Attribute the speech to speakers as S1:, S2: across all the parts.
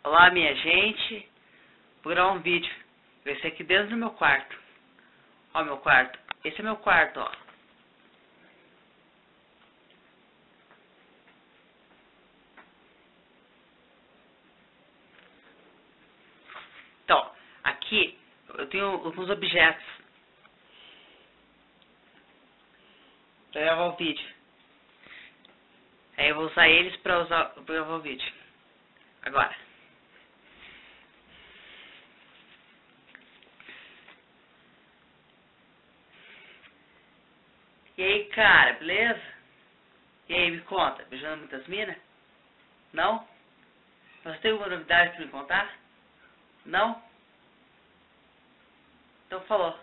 S1: Olá, minha gente. Vou gravar um vídeo. Vai ser aqui dentro do meu quarto. Ó, meu quarto. Esse é meu quarto, ó. Então, aqui eu tenho alguns objetos para gravar o vídeo. Aí eu vou usar eles para gravar o vídeo. Agora. E aí, cara, beleza? E aí, me conta, beijando muitas minas? Não? Você tem alguma novidade para me contar? Não? Então falou.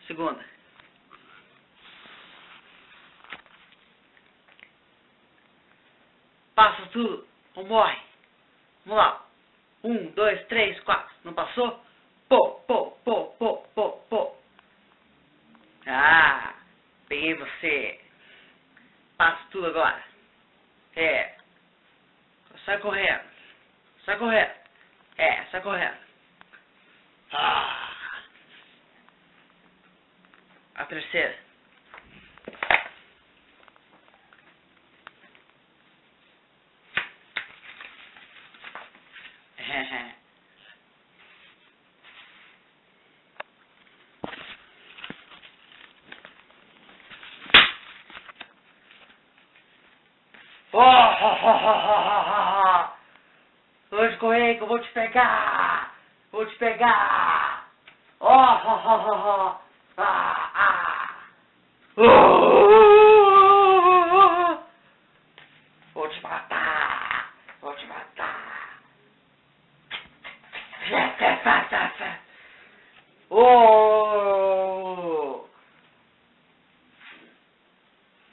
S1: Segunda. Passa tudo ou morre. Vamos lá. 1, 2, 3, 4. Não passou? Pô. Ah, peguei você. Passa tudo agora. Sai correndo. Sai correndo. Sai correndo. A terceira. Pode correr que eu vou te pegar. Vou te pegar. Vou te matar. Vou te matar.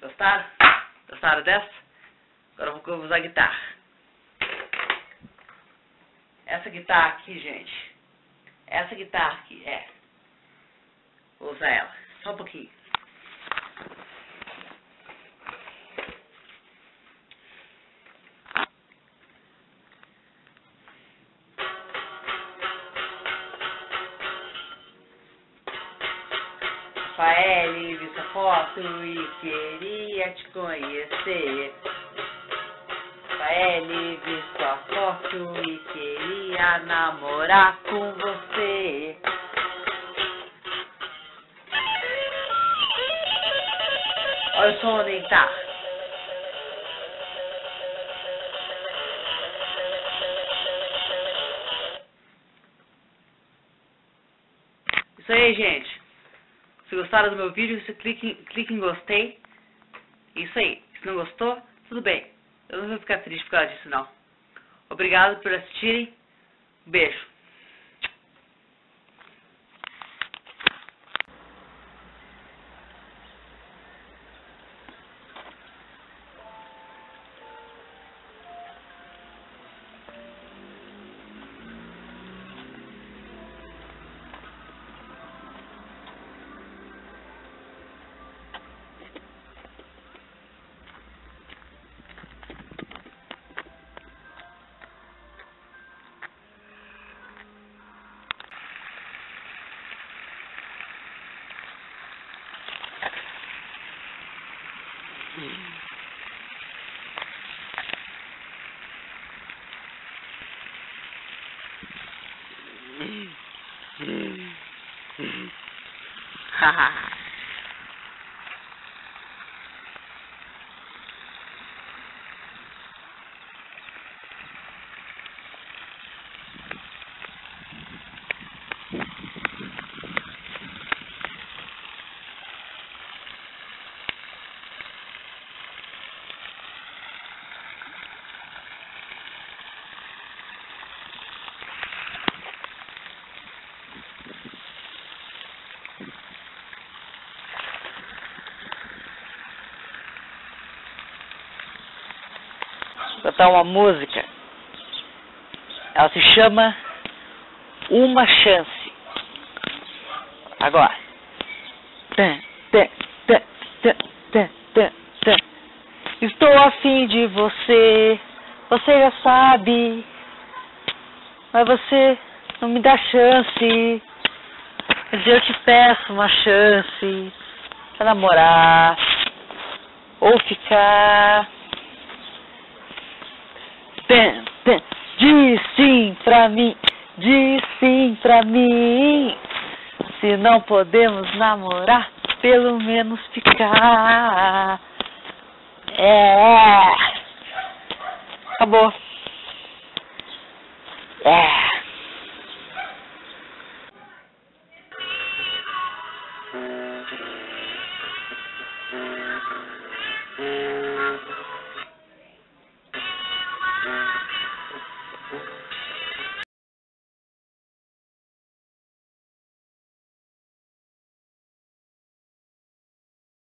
S1: Gostaram? Gostaram dessa? Agora eu vou usar a guitarra. Essa guitarra aqui, gente. Essa guitarra aqui, vou usar ela. Só um pouquinho. Rafael viu sua foto e queria te conhecer. Rafael viu sua foto e queria namorar com você. Olha o som onde tá. Isso aí, gente. Se gostaram do meu vídeo, você clique em gostei. Isso aí. Se não gostou, tudo bem. Eu não vou ficar triste por causa disso, não. Obrigado por assistirem. Beijo. Haha. Vou cantar uma música. Ela se chama Uma Chance. Agora.
S2: Estou afim de você, você já sabe, mas você não me dá chance. Mas eu te peço uma chance pra namorar ou ficar. Diz sim pra mim, diz sim pra mim. Se não podemos namorar, pelo menos ficar. Acabou.